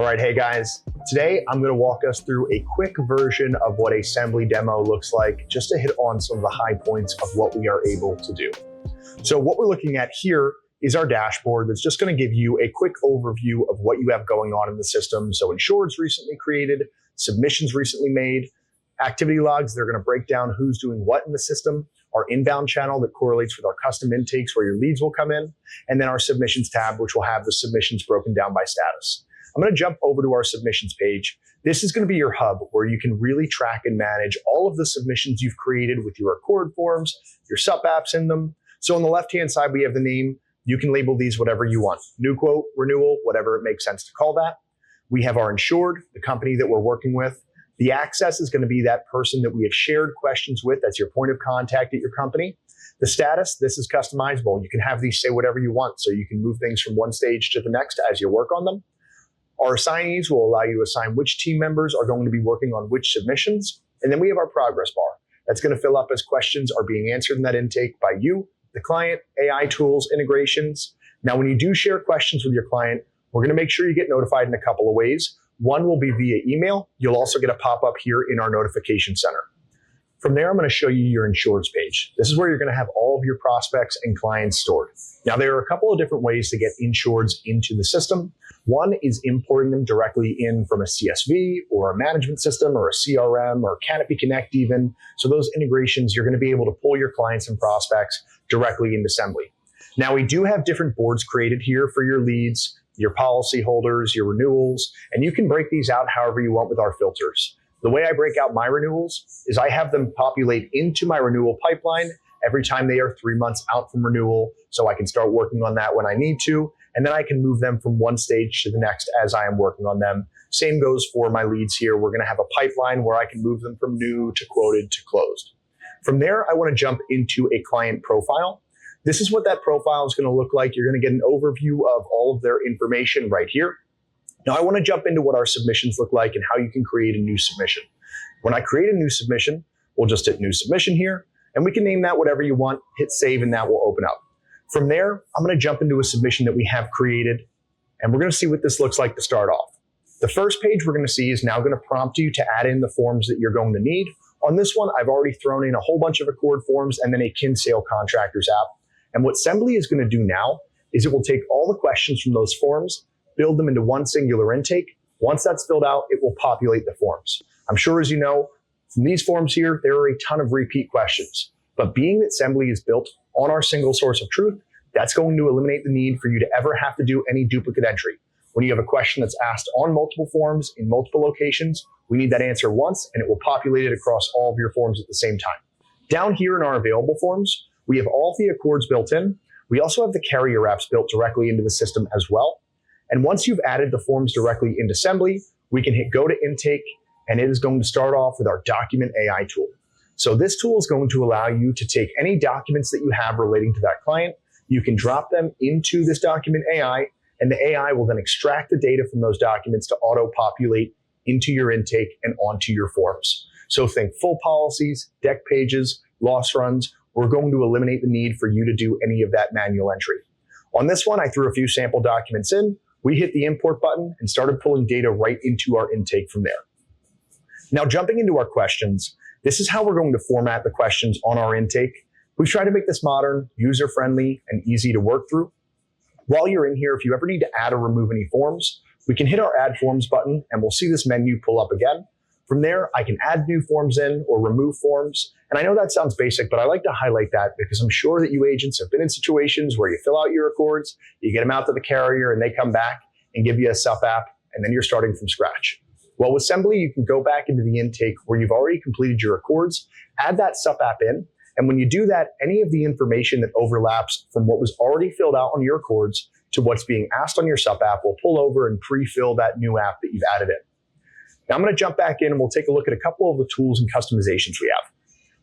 All right, hey guys, today I'm gonna walk us through a quick version of what a Sembley demo looks like, just to hit on some of the high points of what we are able to do. So what we're looking at here is our dashboard that's just gonna give you a quick overview of what you have going on in the system. So insureds recently created, submissions recently made, activity logs, they're gonna break down who's doing what in the system, our inbound channel that correlates with our custom intakes where your leads will come in, and then our submissions tab, which will have the submissions broken down by status. I'm going to jump over to our submissions page. This is going to be your hub where you can really track and manage all of the submissions you've created with your Accord forms, your SUP apps in them. So on the left-hand side, we have the name. You can label these whatever you want. New quote, renewal, whatever it makes sense to call that. We have our insured, the company that we're working with. The access is going to be that person that we have shared questions with. That's your point of contact at your company. The status, this is customizable. You can have these say whatever you want. So you can move things from one stage to the next as you work on them. Our assignees will allow you to assign which team members are going to be working on which submissions. And then we have our progress bar. That's going to fill up as questions are being answered in that intake by you, the client, AI tools, integrations. Now, when you do share questions with your client, we're going to make sure you get notified in a couple of ways. One will be via email. You'll also get a pop-up here in our notification center. From there, I'm going to show you your insureds page. This is where you're going to have all of your prospects and clients stored. Now, there are a couple of different ways to get insureds into the system. One is importing them directly in from a CSV or a management system or a CRM or Canopy Connect even. So those integrations, you're going to be able to pull your clients and prospects directly into Sembley. Now, we do have different boards created here for your leads, your policy holders, your renewals, and you can break these out however you want with our filters. The way I break out my renewals is I have them populate into my renewal pipeline every time they are 3 months out from renewal, so I can start working on that when I need to, and then I can move them from one stage to the next as I am working on them. Same goes for my leads here. We're gonna have a pipeline where I can move them from new to quoted to closed. From there, I wanna jump into a client profile. This is what that profile is gonna look like. You're gonna get an overview of all of their information right here. Now I want to jump into what our submissions look like and how you can create a new submission. When I create a new submission, we'll just hit new submission here, and we can name that whatever you want, hit save, and that will open up. From there, I'm going to jump into a submission that we have created, and we're going to see what this looks like to start off. The first page we're going to see is now going to prompt you to add in the forms that you're going to need. On this one, I've already thrown in a whole bunch of Accord forms and then a Kinsale Contractors app. And what Sembley is going to do now is it will take all the questions from those forms, build them into one singular intake. Once that's filled out, it will populate the forms. I'm sure, as you know, from these forms here, there are a ton of repeat questions. But being that Sembley is built on our single source of truth, that's going to eliminate the need for you to ever have to do any duplicate entry. When you have a question that's asked on multiple forms in multiple locations, we need that answer once, and it will populate it across all of your forms at the same time. Down here in our available forms, we have all the Accords built in. We also have the carrier apps built directly into the system as well. And once you've added the forms directly into Sembley, we can hit go to intake, and it is going to start off with our document AI tool. So this tool is going to allow you to take any documents that you have relating to that client. You can drop them into this document AI, and the AI will then extract the data from those documents to auto-populate into your intake and onto your forms. So think full policies, deck pages, loss runs. We're going to eliminate the need for you to do any of that manual entry. On this one, I threw a few sample documents in. We hit the import button and started pulling data right into our intake from there. Now, jumping into our questions, this is how we're going to format the questions on our intake. We've tried to make this modern, user-friendly, and easy to work through. While you're in here, if you ever need to add or remove any forms, we can hit our Add Forms button, and we'll see this menu pull up again. From there, I can add new forms in or remove forms. And I know that sounds basic, but I like to highlight that because I'm sure that you agents have been in situations where you fill out your Accords, you get them out to the carrier, and they come back and give you a SUP app, and then you're starting from scratch. Well, with Sembley, you can go back into the intake where you've already completed your Accords, add that SUP app in, and when you do that, any of the information that overlaps from what was already filled out on your Accords to what's being asked on your SUP app will pull over and pre-fill that new app that you've added in. Now I'm going to jump back in and we'll take a look at a couple of the tools and customizations we have.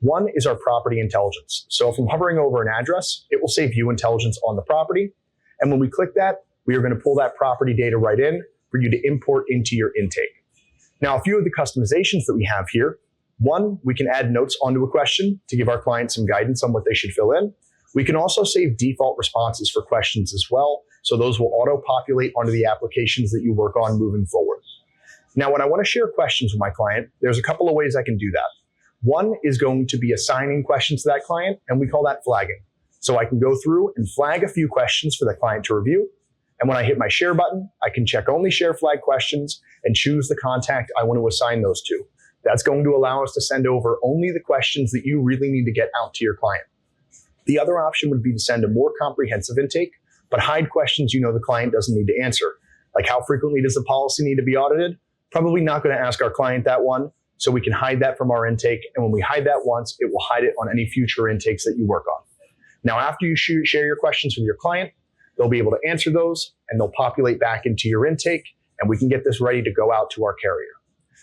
One is our property intelligence. So if I'm hovering over an address, it will say view intelligence on the property. And when we click that, we are going to pull that property data right in for you to import into your intake. Now, a few of the customizations that we have here. One, we can add notes onto a question to give our clients some guidance on what they should fill in. We can also save default responses for questions as well. So those will auto-populate onto the applications that you work on moving forward. Now, when I want to share questions with my client, there's a couple of ways I can do that. One is going to be assigning questions to that client, and we call that flagging. So I can go through and flag a few questions for the client to review. And when I hit my share button, I can check only share flag questions and choose the contact I want to assign those to. That's going to allow us to send over only the questions that you really need to get out to your client. The other option would be to send a more comprehensive intake, but hide questions you know the client doesn't need to answer. Like, how frequently does the policy need to be audited? Probably not going to ask our client that one, so we can hide that from our intake. And when we hide that once, it will hide it on any future intakes that you work on. Now, after you share your questions with your client, they'll be able to answer those and they'll populate back into your intake, and we can get this ready to go out to our carrier.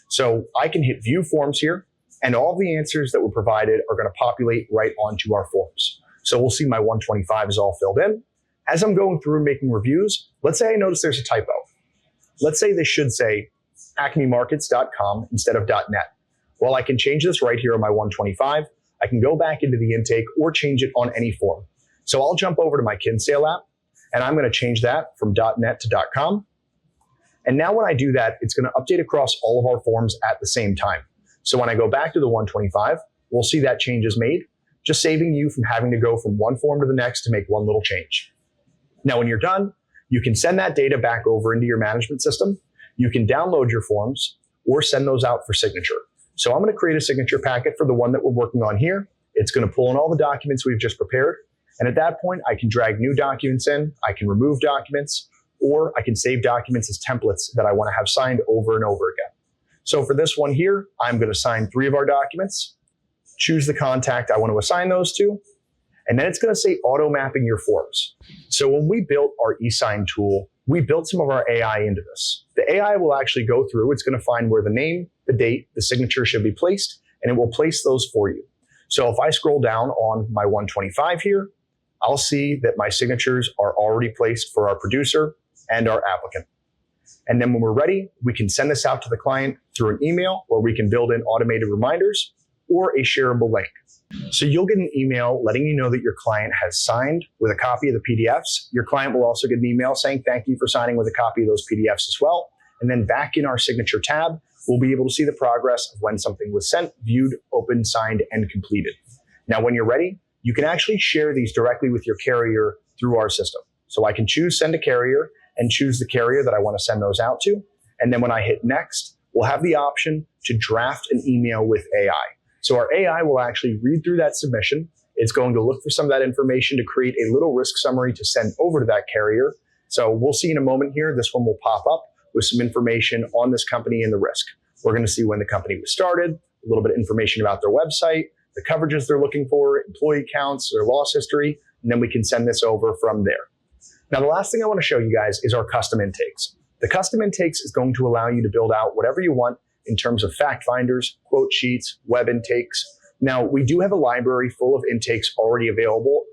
So I can hit view forms here, and all the answers that were provided are going to populate right onto our forms. So we'll see my 125 is all filled in. As I'm going through and making reviews, let's say I notice there's a typo. Let's say this should say acmemarkets.com instead of .net. Well, I can change this right here on my 125. I can go back into the intake or change it on any form. So I'll jump over to my Kinsale app, and I'm going to change that from .net to .com. And now when I do that, it's going to update across all of our forms at the same time. So when I go back to the 125, we'll see that change is made, just saving you from having to go from one form to the next to make one little change. Now, when you're done, you can send that data back over into your management system. You can download your forms or send those out for signature. So I'm going to create a signature packet for the one that we're working on here. It's going to pull in all the documents we've just prepared. And at that point, I can drag new documents in, I can remove documents, or I can save documents as templates that I want to have signed over and over again. So for this one here, I'm going to sign 3 of our documents, choose the contact I want to assign those to, and then it's going to say auto mapping your forms. So when we built our eSign tool, we built some of our AI into this. The AI will actually go through, it's going to find where the name, the date, the signature should be placed, and it will place those for you. So if I scroll down on my 125 here, I'll see that my signatures are already placed for our producer and our applicant. And then when we're ready, we can send this out to the client through an email, or we can build in automated reminders or a shareable link. So you'll get an email letting you know that your client has signed with a copy of the PDFs. Your client will also get an email saying thank you for signing with a copy of those PDFs as well. And then back in our signature tab, we'll be able to see the progress of when something was sent, viewed, opened, signed, and completed. Now, when you're ready, you can actually share these directly with your carrier through our system. So I can choose send to carrier and choose the carrier that I want to send those out to. And then when I hit next, we'll have the option to draft an email with AI. So our AI will actually read through that submission. It's going to look for some of that information to create a little risk summary to send over to that carrier. So we'll see in a moment here, this one will pop up with some information on this company and the risk. We're going to see when the company was started, a little bit of information about their website, the coverages they're looking for, employee counts, their loss history, and then we can send this over from there. Now, the last thing I want to show you guys is our custom intakes. The custom intakes is going to allow you to build out whatever you want in terms of fact finders, quote sheets, web intakes. Now, we do have a library full of intakes already available,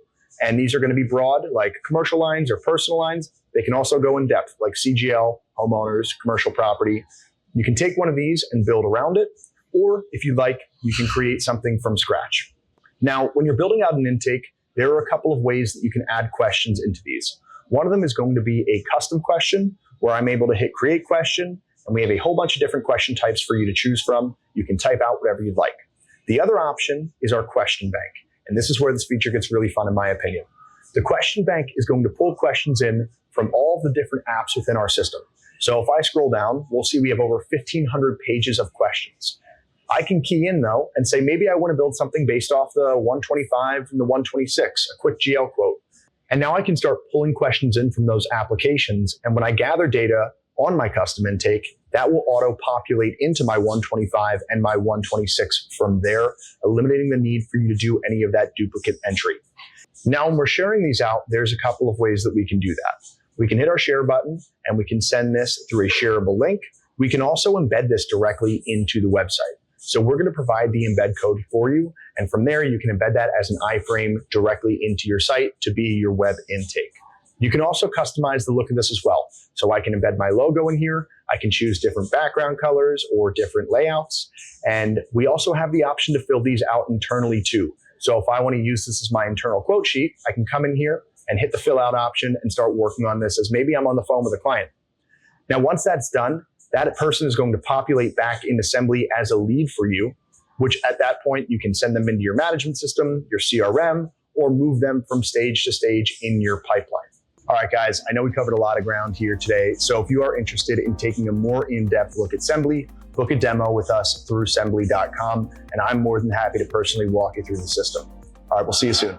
and these are going to be broad, like commercial lines or personal lines. They can also go in depth, like CGL, homeowners, commercial property. You can take one of these and build around it, or if you'd like, you can create something from scratch. Now, when you're building out an intake, there are a couple of ways that you can add questions into these. One of them is going to be a custom question where I'm able to hit create question, and we have a whole bunch of different question types for you to choose from. You can type out whatever you'd like. The other option is our question bank, and this is where this feature gets really fun in my opinion. The question bank is going to pull questions in from all the different apps within our system. So if I scroll down, we'll see we have over 1,500 pages of questions. I can key in though and say, maybe I want to build something based off the 125 and the 126, a quick GL quote. And now I can start pulling questions in from those applications. And when I gather data on my custom intake, that will auto-populate into my 125 and my 126 from there, eliminating the need for you to do any of that duplicate entry. Now, when we're sharing these out, there's a couple of ways that we can do that. We can hit our share button and we can send this through a shareable link. We can also embed this directly into the website. So we're going to provide the embed code for you. And from there, you can embed that as an iframe directly into your site to be your web intake. You can also customize the look of this as well. So I can embed my logo in here. I can choose different background colors or different layouts. And we also have the option to fill these out internally too. So if I want to use this as my internal quote sheet, I can come in here and hit the fill out option and start working on this as maybe I'm on the phone with a client. Now, once that's done, that person is going to populate back into Sembley as a lead for you, which at that point you can send them into your management system, your CRM, or move them from stage to stage in your pipeline. All right, guys, I know we covered a lot of ground here today. So if you are interested in taking a more in-depth look at Sembley, book a demo with us through Sembley.com, and I'm more than happy to personally walk you through the system. All right, we'll see you soon.